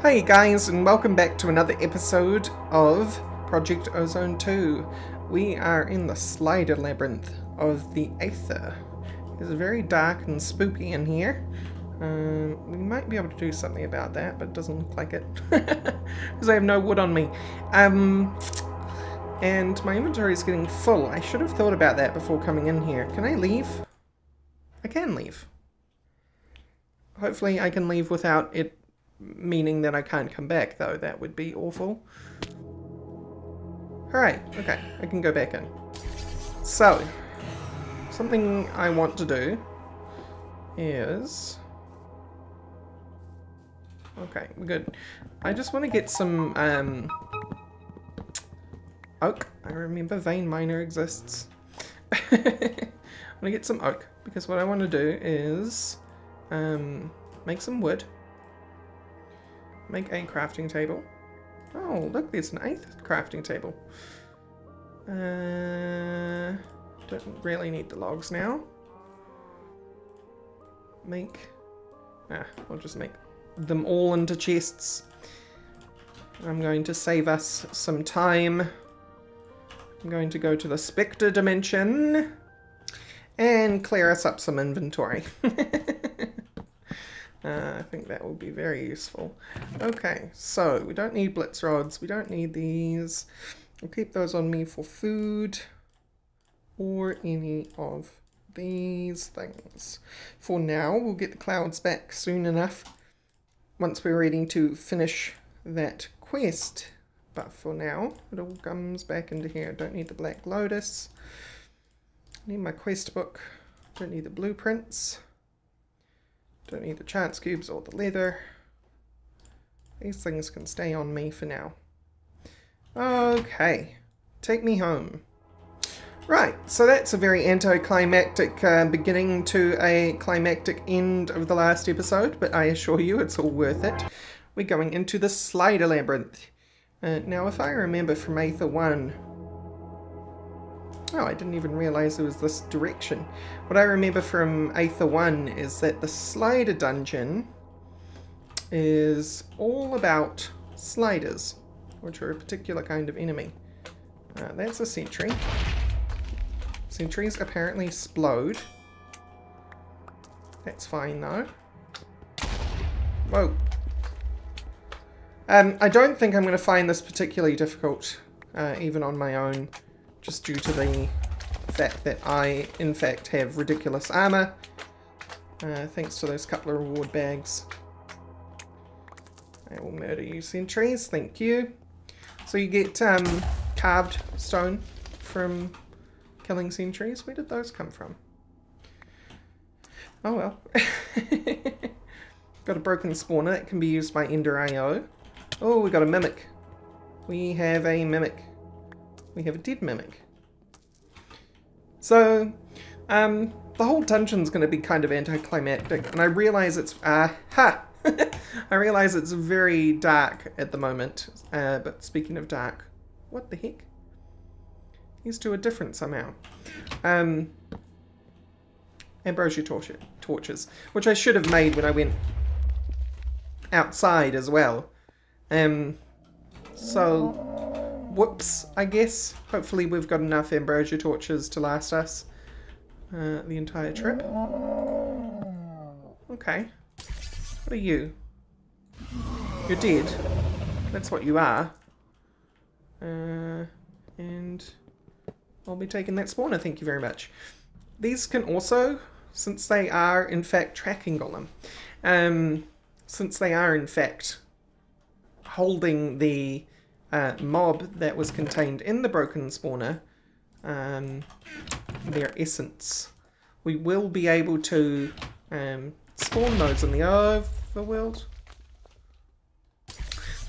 Hey guys, and welcome back to another episode of Project Ozone 2. We are in the slider labyrinth of the Aether. It's very dark and spooky in here. We might be able to do something about that, but it doesn't look like it. Because I have no wood on me. And my inventory is getting full. I should have thought about that before coming in here. Can I leave? I can leave. Hopefully I can leave without it meaning that I can't come back, though. That would be awful. Alright, okay, I can go back in. So, something I want to do is... Okay, we're good. I just want to get some oak. I remember vein miner exists. I want to get some oak, because what I want to do is make some wood. Make a crafting table. Oh, look, there's an 8th crafting table. Don't really need the logs now. I'll just make them all into chests. I'm going to save us some time. I'm going to go to the Spectre dimension and clear us up some inventory. I think that will be very useful. Okay, so we don't need blitz rods. We don't need these. I'll keep those on me for food or any of these things. For now, we'll get the clouds back soon enough once we're ready to finish that quest. But for now, it all comes back into here. Don't need the Black Lotus. I need my quest book. Don't need the blueprints. Don't need the chance cubes or the leather. These things can stay on me for now. Okay, take me home. Right, so that's a very anticlimactic beginning to a climactic end of the last episode, but I assure you it's all worth it. We're going into the slider labyrinth. Now, if I remember from Aether 1... Oh, I didn't even realise it was this direction. What I remember from Aether 1 is that the slider dungeon is all about sliders, which are a particular kind of enemy. That's a sentry. Sentries apparently explode. That's fine though. Whoa. I don't think I'm going to find this particularly difficult, even on my own. Just due to the fact that I, in fact, have ridiculous armor, thanks to those couple of reward bags. I will murder you, sentries, thank you. So you get carved stone from killing sentries. Where did those come from? Oh well. Got a broken spawner that can be used by Ender IO. Oh, we got a mimic. We have a mimic. We have a dead mimic. So, the whole dungeon's going to be kind of anticlimactic, and I realize it's, I realize it's very dark at the moment, but speaking of dark, what the heck? These two are different somehow. Ambrosia torches, which I should have made when I went outside as well. So... whoops, I guess. Hopefully we've got enough ambrosia torches to last us the entire trip. Okay. What are you? You're dead. That's what you are. And I'll be taking that spawner, thank you very much. These can also, since they are in fact tracking golem, since they are in fact holding the mob that was contained in the broken spawner, their essence, we will be able to spawn those in the overworld.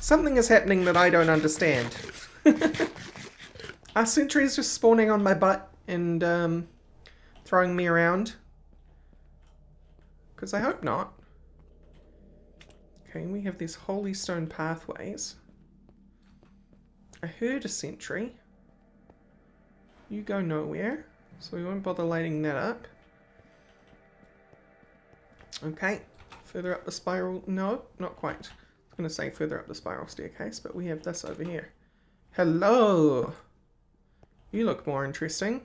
Something is happening that I don't understand. Are sentries just spawning on my butt and throwing me around? Because I hope not. Okay, we have these holy stone pathways. I heard a sentry. You go nowhere, so we won't bother lighting that up. Okay, further up the spiral. No, not quite. going to say further up the spiral staircase, but we have this over here. Hello! You look more interesting.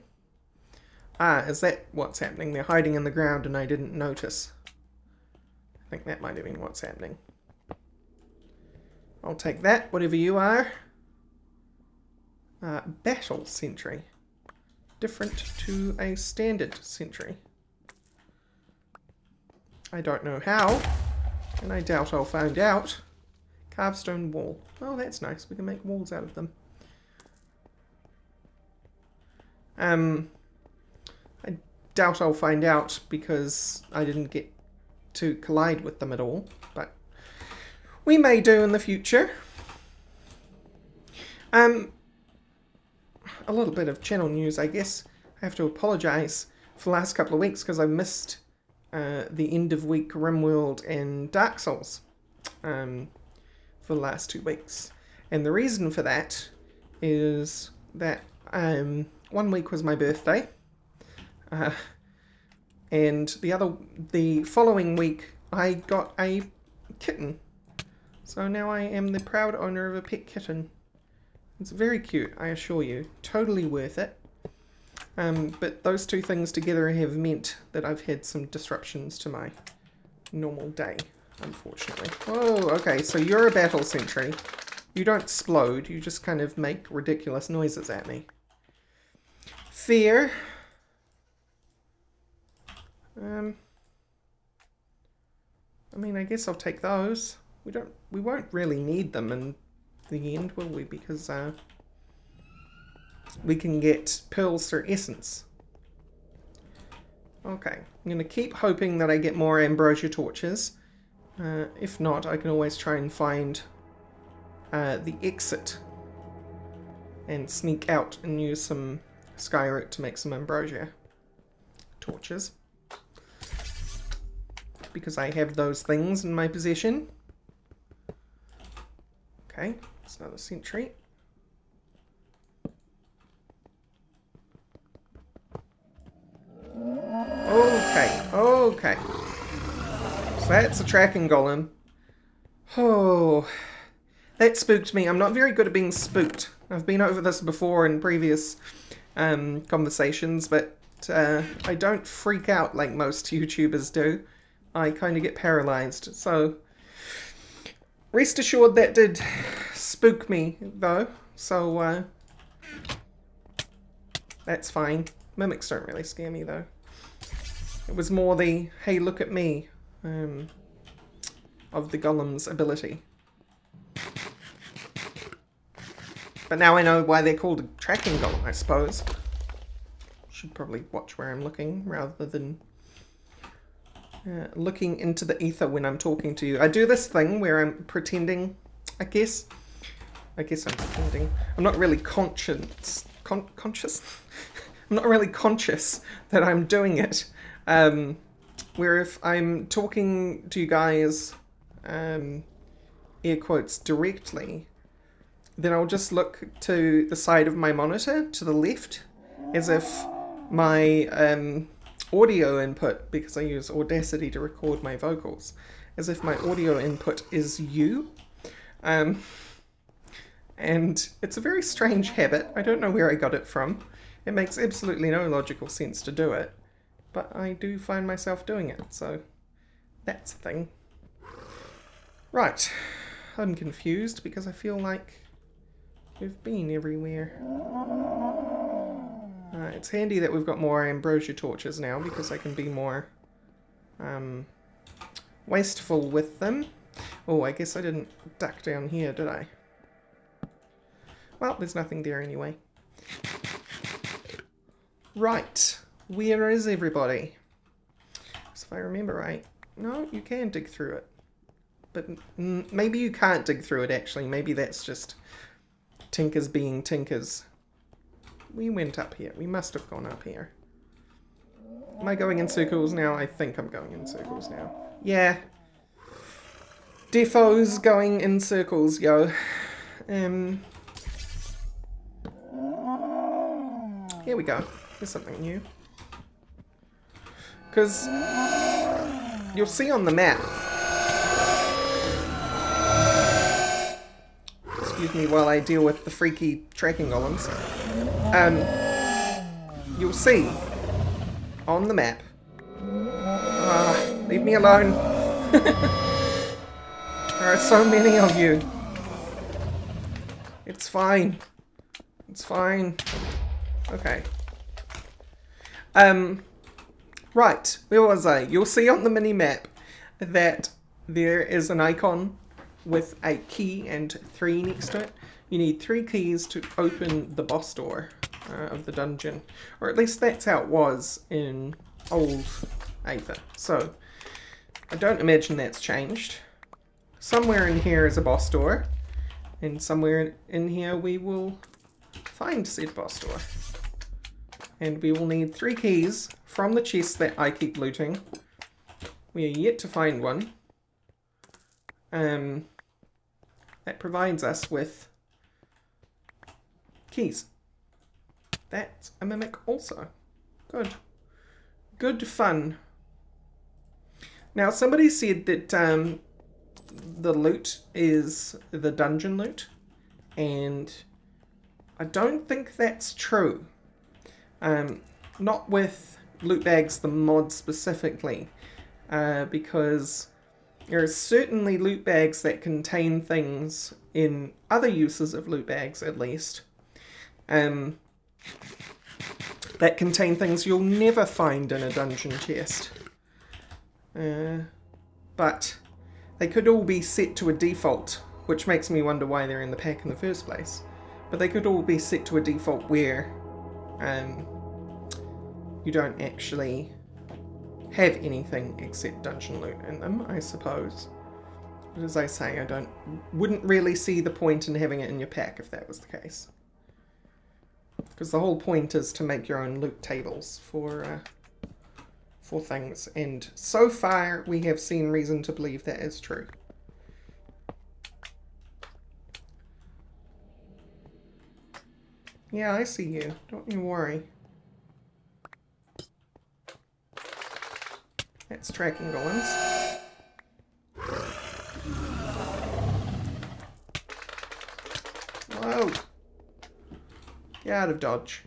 Ah, is that what's happening? They're hiding in the ground and I didn't notice. I think that might have been what's happening. I'll take that, whatever you are. Battle sentry. Different to a standard sentry. I don't know how, and I doubt I'll find out. Carved stone wall. Oh, that's nice. We can make walls out of them. I doubt I'll find out because I didn't get to collide with them at all, but we may do in the future. A little bit of channel news, I guess. I have to apologise for the last couple of weeks because I missed the end of week RimWorld and Dark Souls for the last 2 weeks. And the reason for that is that 1 week was my birthday, and the following week I got a kitten. So now I am the proud owner of a pet kitten. It's very cute, I assure you. Totally worth it. But those two things together have meant that I've had some disruptions to my normal day, unfortunately. Oh, okay, so you're a battle sentry. You don't explode, you just kind of make ridiculous noises at me. Fear. I mean, I guess I'll take those. We won't really need them in the end, will we? Because we can get pearls through essence. Okay, I'm going to keep hoping that I get more ambrosia torches. If not, I can always try and find the exit and sneak out and use some skyroot to make some ambrosia torches. Because I have those things in my possession. Okay, it's another sentry. Okay. So that's a tracking golem. Oh, that spooked me. I'm not very good at being spooked. I've been over this before in previous conversations, but I don't freak out like most YouTubers do. I kind of get paralyzed. So rest assured that did spook me, though. So that's fine. Mimics don't really scare me, though. It was more the, hey, look at me, of the golem's ability. But now I know why they're called a tracking golem, I suppose. Should probably watch where I'm looking, rather than looking into the ether when I'm talking to you. I do this thing where I'm pretending, I guess I'm pretending. I'm not really conscious? I'm not really conscious that I'm doing it. Where if I'm talking to you guys, air quotes, directly, then I'll just look to the side of my monitor, to the left, as if my audio input, because I use Audacity to record my vocals, as if my audio input is you. And it's a very strange habit. I don't know where I got it from. It makes absolutely no logical sense to do it. But I do find myself doing it, so that's a thing. Right, I'm confused because I feel like we've been everywhere. It's handy that we've got more ambrosia torches now because I can be more wasteful with them. Oh, I guess I didn't duck down here, did I? Well, there's nothing there anyway. Right. Where is everybody? So if I remember right, no, you can dig through it. But maybe you can't dig through it, actually. Maybe that's just tinkers being tinkers. We went up here. We must have gone up here. Am I going in circles now? I think I'm going in circles now. Yeah. Defo's going in circles, yo. Here we go. Here's something new. Because you'll see on the map excuse me while I deal with the freaky tracking golems. You'll see on the map. Leave me alone. There are so many of you. It's fine. It's fine. Okay. Right, where was I? You'll see on the mini-map that there is an icon with a key and 3 next to it. You need 3 keys to open the boss door of the dungeon. Or at least that's how it was in old Aether. So, I don't imagine that's changed. Somewhere in here is a boss door. And somewhere in here we will find said boss door. And we will need 3 keys from the chest that I keep looting. We are yet to find one. That provides us with keys. That's a mimic also. Good. Good fun. Now somebody said that the loot is the dungeon loot. And I don't think that's true. Not with loot bags, the mod specifically, because there are certainly loot bags that contain things in other uses of loot bags, at least, that contain things you'll never find in a dungeon chest. But they could all be set to a default, which makes me wonder why they're in the pack in the first place. But they could all be set to a default where you don't actually have anything except dungeon loot in them, I suppose. But as I say, I wouldn't really see the point in having it in your pack if that was the case. Because the whole point is to make your own loot tables for things, and so far we have seen reason to believe that is true. Yeah, I see you. Don't you worry. That's tracking golems. Whoa! Get out of dodge.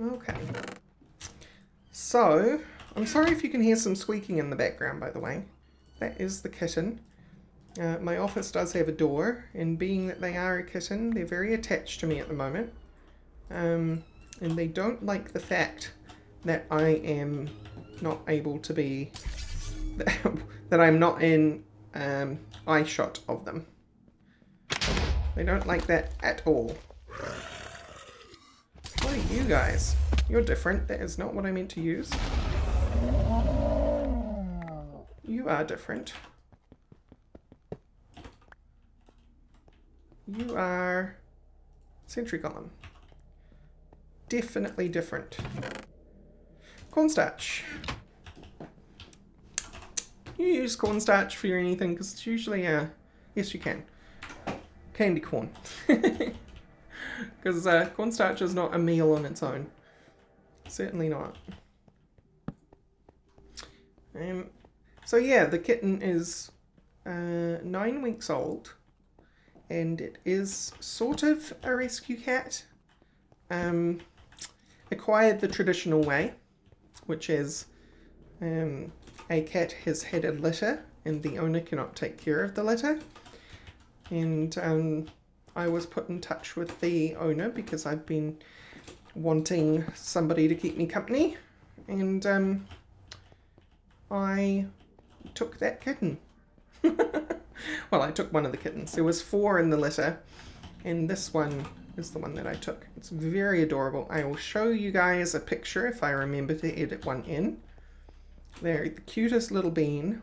Okay. So, I'm sorry if you can hear some squeaking in the background, by the way. That is the kitten. My office does have a door, and being that they are a kitten, they're very attached to me at the moment. And they don't like the fact that I am not able to be... that I'm not in eye shot of them. They don't like that at all. What are you guys? You're different. That is not what I meant to use. You are different. You are sentry column. Definitely different. Cornstarch. You use cornstarch for anything because it's usually yes you can. Candy corn. Because cornstarch is not a meal on its own. Certainly not. So yeah, the kitten is 9 weeks old, and it is sort of a rescue cat. Acquired the traditional way, which is a cat has had a litter and the owner cannot take care of the litter. And I was put in touch with the owner because I've been wanting somebody to keep me company, and I took that kitten. Well, I took one of the kittens. There was 4 in the litter, and this one is the one that I took. It's very adorable. I will show you guys a picture if I remember to edit one in. They're the cutest little bean,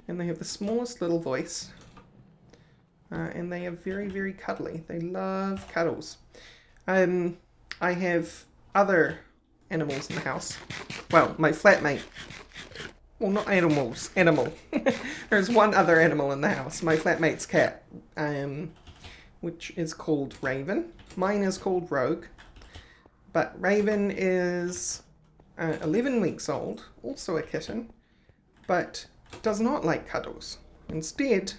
and they have the smallest little voice. And they are very, very cuddly. They love cuddles. I have other animals in the house. Well, my flatmate. Well, not animals. Animal. There's one other animal in the house. My flatmate's cat. Which is called Raven. Mine is called Rogue. But Raven is 11 weeks old. Also a kitten. But does not like cuddles. Instead...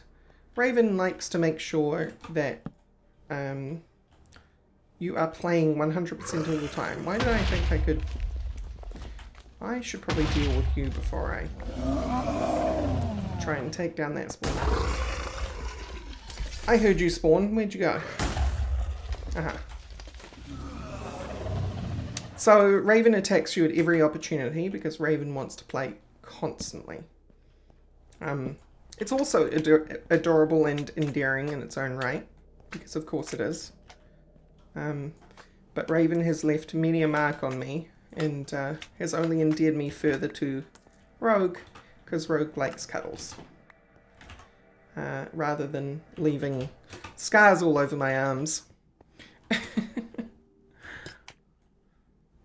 Raven likes to make sure that you are playing 100% all the time. Why did I think I could... I should probably deal with you before I try and take down that spawn. I heard you spawn. Where'd you go? Aha. So Raven attacks you at every opportunity because Raven wants to play constantly. It's also adorable and endearing in its own right, because of course it is. But Raven has left many a mark on me, and has only endeared me further to Rogue, because Rogue likes cuddles. Rather than leaving scars all over my arms.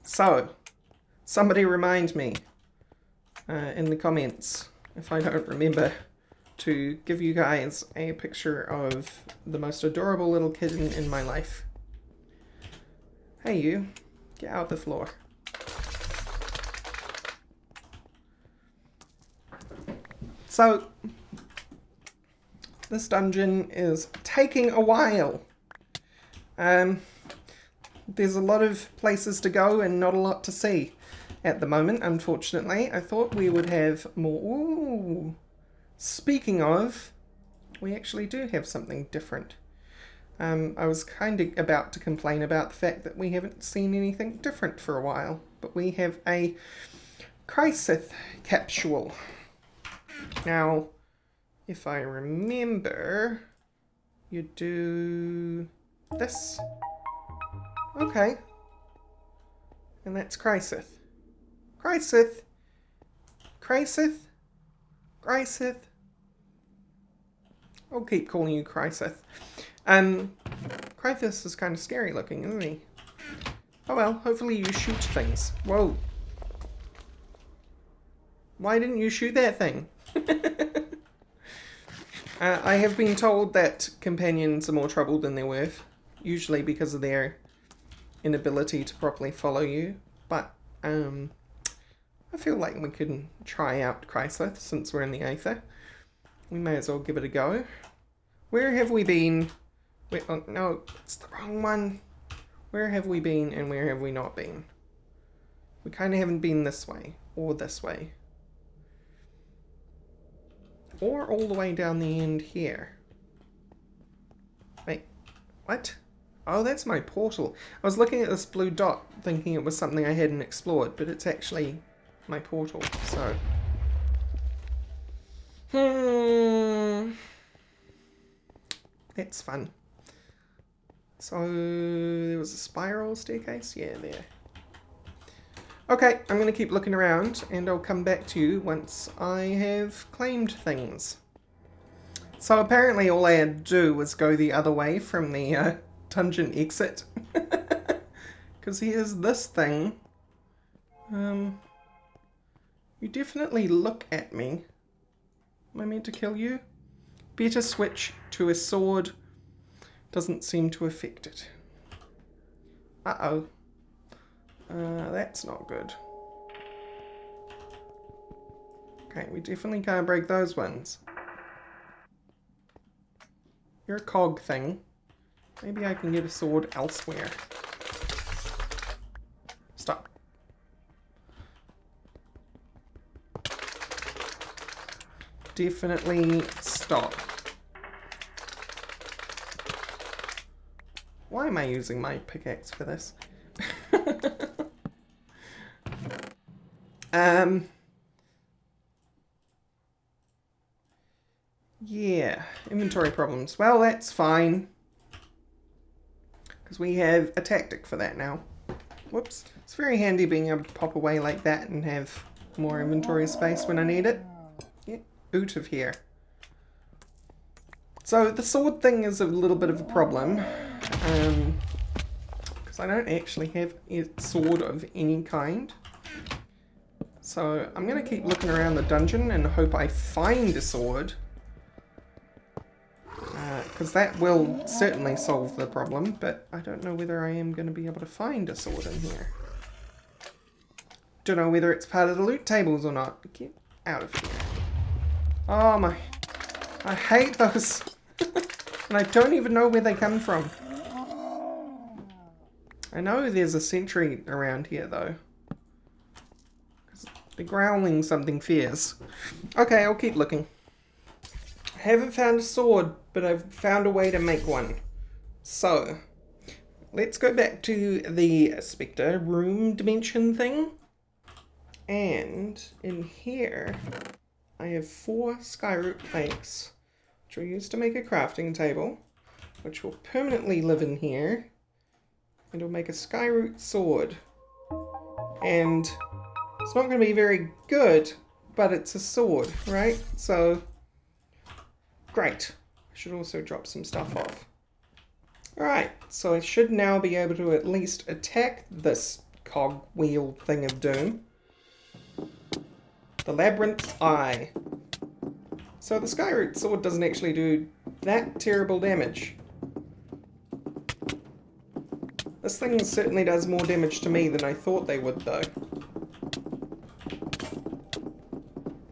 So, somebody remind me in the comments, if I don't remember, to give you guys a picture of the most adorable little kitten in my life. Hey you, get out the floor. So, this dungeon is taking a while. There's a lot of places to go and not a lot to see at the moment, unfortunately. I thought we would have more... Ooh. Speaking of, we actually do have something different. I was kind of about to complain about the fact that we haven't seen anything different for a while, but we have a Keyos capsule. Now, if I remember, you do this. Okay. And that's Keyos. Keyos. Keyos. Keyos. I'll keep calling you Keyos. Keyos is kind of scary looking, isn't he? Oh well, hopefully you shoot things. Whoa. Why didn't you shoot that thing? I have been told that companions are more trouble than they're worth, usually because of their inability to properly follow you, but I feel like we can try out Keyos since we're in the Aether. We may as well give it a go. Where have we been? Wait, oh, no, it's the wrong one. Where have we been and where have we not been? We kind of haven't been this way, or this way. Or all the way down the end here. Wait, what? Oh, that's my portal. I was looking at this blue dot thinking it was something I hadn't explored, but it's actually my portal, so... That's fun. So, there was a spiral staircase? Yeah, there. Okay, I'm going to keep looking around, and I'll come back to you once I have claimed things. So apparently all I had to do was go the other way from the dungeon exit. Because here's this thing. You definitely look at me. Am I meant to kill you? Better switch to a sword. Doesn't seem to affect it. Uh-oh. That's not good. Okay, we definitely can't break those ones. You're a cog thing. Maybe I can get a sword elsewhere. Stop. Definitely stop. Why am I using my pickaxe for this? Yeah, inventory problems. Well, that's fine. Because we have a tactic for that now. Whoops. It's very handy being able to pop away like that and have more inventory space when I need it. Yeah, out of here. So the sword thing is a little bit of a problem. Because I don't actually have a sword of any kind. So I'm going to keep looking around the dungeon and hope I find a sword. Because that will certainly solve the problem, but I don't know whether I am going to be able to find a sword in here. Don't know whether it's part of the loot tables or not. Get out of here. Oh my... I hate those And I don't even know where they come from. I know there's a sentry around here, though. They're growling something fierce. Okay, I'll keep looking. I haven't found a sword, but I've found a way to make one. So, let's go back to the Spectre room dimension thing. And in here, I have 4 skyroot planks, which we'll use to make a crafting table, which will permanently live in here. And it'll make a skyroot sword. And it's not going to be very good, but it's a sword, right? So, great. I should also drop some stuff off. Alright, so I should now be able to at least attack this cogwheel thing of doom. The Labyrinth's Eye. So the Skyroot sword doesn't actually do that terrible damage. This thing certainly does more damage to me than I thought they would, though.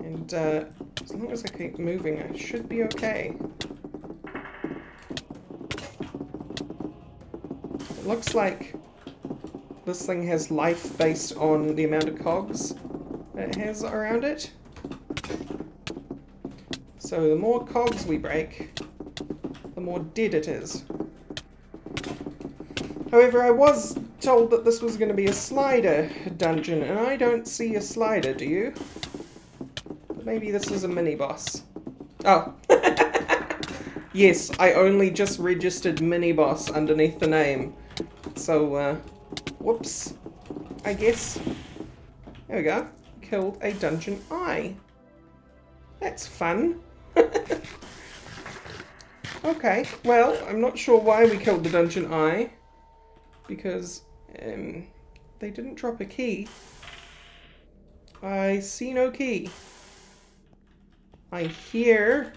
And as long as I keep moving, I should be okay. It looks like this thing has life based on the amount of cogs that it has around it. So the more cogs we break, the more dead it is. However, I was told that this was going to be a slider dungeon, and I don't see a slider, do you? But maybe this is a mini-boss. Oh. Yes, I only just registered mini-boss underneath the name. So, whoops. I guess. There we go. Killed a dungeon eye. That's fun. Okay, well, I'm not sure why we killed the dungeon eye. Because they didn't drop a key. I see no key. I hear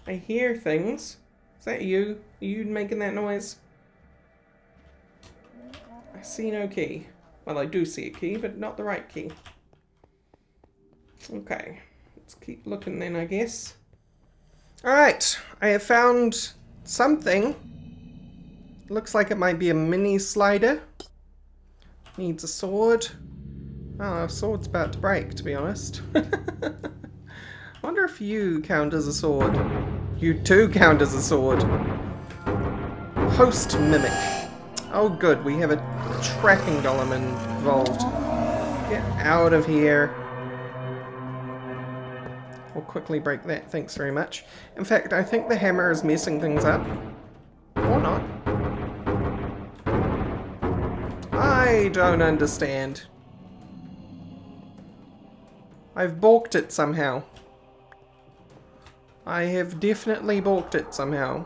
things. Is that you? Are you making that noise? I see no key. Well, I do see a key, but not the right key. Okay, let's keep looking then, I guess. Alright, I have found something. Looks like it might be a mini slider. Needs a sword. Oh, a sword's about to break, to be honest. I wonder if you count as a sword. You too count as a sword. Host mimic. Oh good, we have a tracking golem involved. Get out of here. We'll quickly break that, thanks very much. In fact, I think the hammer is messing things up. Or not. I don't understand. I've balked it somehow. I have definitely balked it somehow.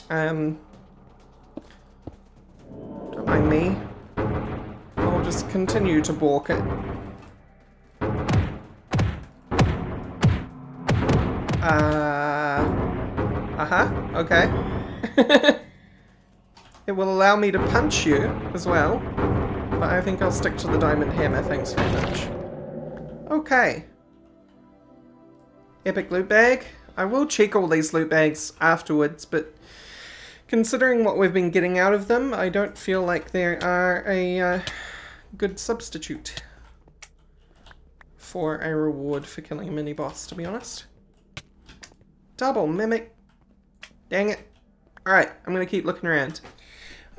Don't mind me. I'll just continue to balk it. Okay. It will allow me to punch you as well, but I think I'll stick to the diamond hammer, thanks very much. Okay. Epic loot bag. I will check all these loot bags afterwards, but considering what we've been getting out of them, I don't feel like they are a good substitute for a reward for killing a mini-boss, to be honest. Double mimic. Dang it. Alright, I'm going to keep looking around.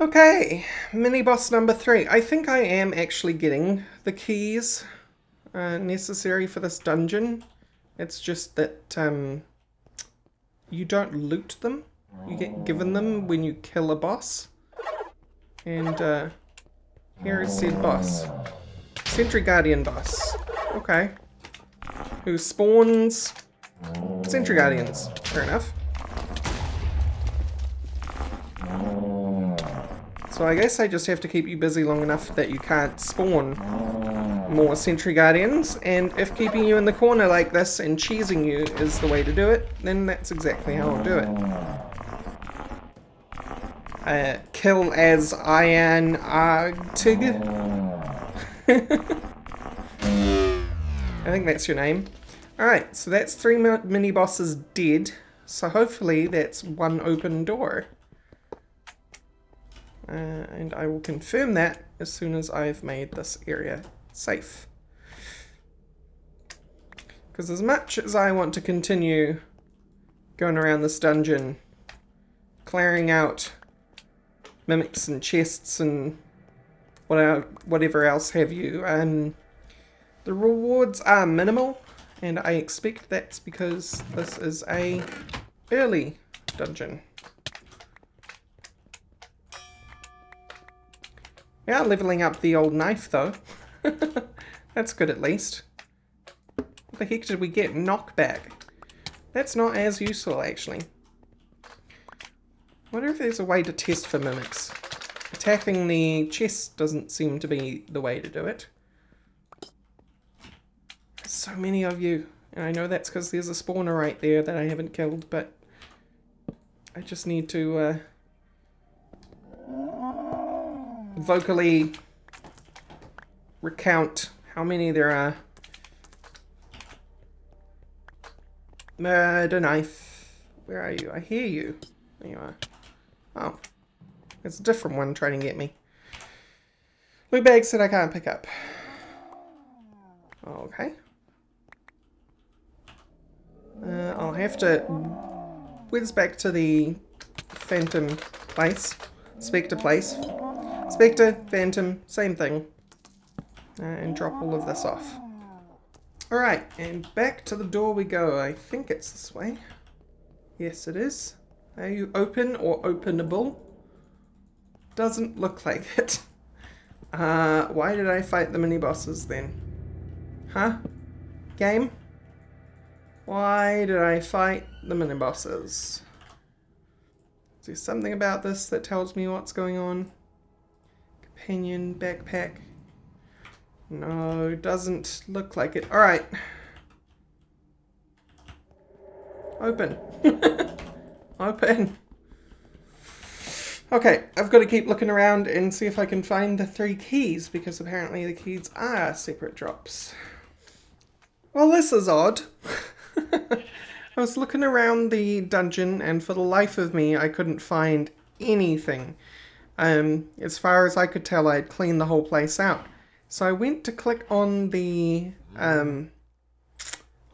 Okay, mini-boss number 3. I think I am actually getting the keys necessary for this dungeon. It's just that you don't loot them. You get given them when you kill a boss. And here is said boss. Sentry Guardian boss. Okay. Who spawns Sentry Guardians. Fair enough. So I guess I just have to keep you busy long enough that you can't spawn more Sentry Guardians, and if keeping you in the corner like this and cheesing you is the way to do it, then that's exactly how I'll do it. Kill as Iron Artig. I think that's your name. Alright, so that's 3 mini bosses dead. So hopefully that's 1 open door. And I will confirm that as soon as I've made this area safe. Because as much as I want to continue going around this dungeon, clearing out mimics and chests and whatever else have you, the rewards are minimal, and I expect that's because this is a early dungeon. We are leveling up the old knife though. That's good at least. What the heck did we get? Knockback. That's not as useful actually. I wonder if there's a way to test for mimics. Attacking the chest doesn't seem to be the way to do it. There's so many of you. And I know that's because there's a spawner right there that I haven't killed, but I just need to vocally recount how many there are. Murder knife. Where are you? I hear you. There you are. Oh. It's a different one trying to get me. Loot bags that I can't pick up. Okay. I'll have to whiz back to the Phantom place. Spectre place. Spectre, Phantom, same thing. And drop all of this off. Alright, and back to the door we go. I think it's this way. Yes, it is. Are you open or openable? Doesn't look like it. Why did I fight the mini-bosses then? Huh? Game? Why did I fight the mini-bosses? Is there something about this that tells me what's going on? Companion, backpack. No, doesn't look like it. Alright. Open. Open. Okay, I've got to keep looking around and see if I can find the 3 keys, because apparently the keys are separate drops. Well, this is odd. I was looking around the dungeon and for the life of me I couldn't find anything. As far as I could tell, I'd cleaned the whole place out. So I went to click on the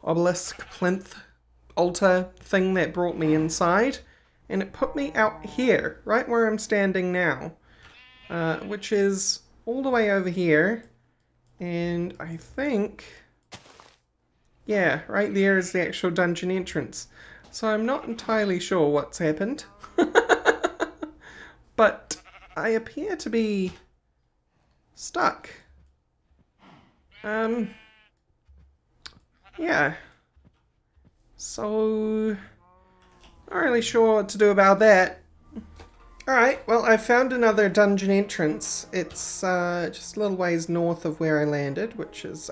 obelisk, plinth, altar thing that brought me inside, and it put me out here, right where I'm standing now, which is all the way over here, and I think, yeah, right there is the actual dungeon entrance. So I'm not entirely sure what's happened, but I appear to be stuck. Yeah. So, not really sure what to do about that. Alright, well, I found another dungeon entrance. It's just a little ways north of where I landed, which is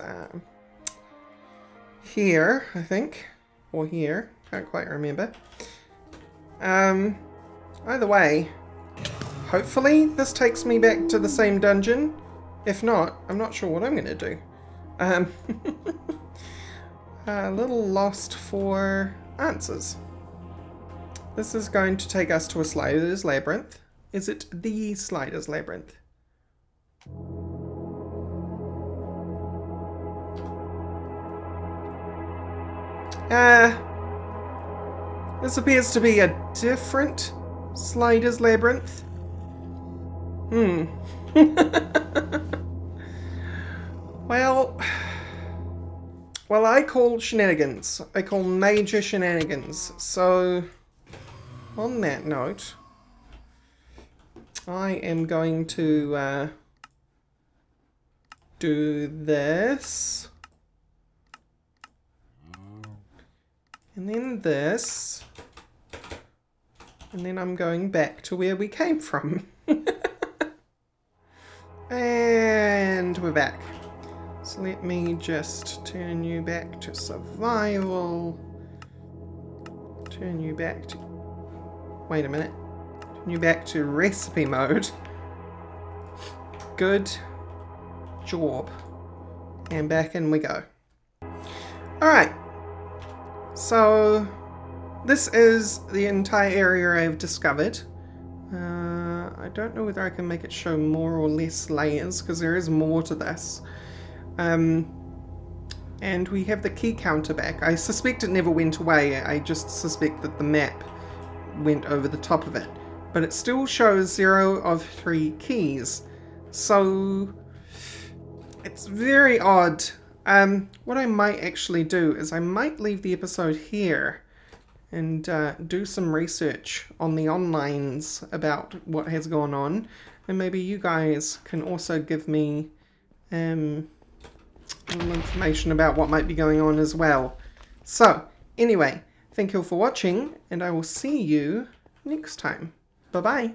here, I think. Or here. Can't quite remember. Either way, hopefully this takes me back to the same dungeon. If not, I'm not sure what I'm going to do. A little lost for answers. This is going to take us to a Slider's Labyrinth. Is it the Slider's Labyrinth? This appears to be a different Slider's Labyrinth. Well, I call shenanigans. I call major shenanigans. So, on that note, I am going to do this. And then this. And then I'm going back to where we came from. And we're back. So let me just turn you back to survival. Turn you back to... Wait a minute. Turn you back to recipe mode. Good job. And back in we go. Alright. So this is the entire area I've discovered. I don't know whether I can make it show more or less layers, because there is more to this. And we have the key counter back. I suspect it never went away. I just suspect that the map went over the top of it. But it still shows 0 of 3 keys. So it's very odd. What I might actually do is I might leave the episode here and do some research on the onlines about what has gone on, and maybe you guys can also give me a little information about what might be going on as well. So anyway, thank you all for watching, and I will see you next time. Bye bye.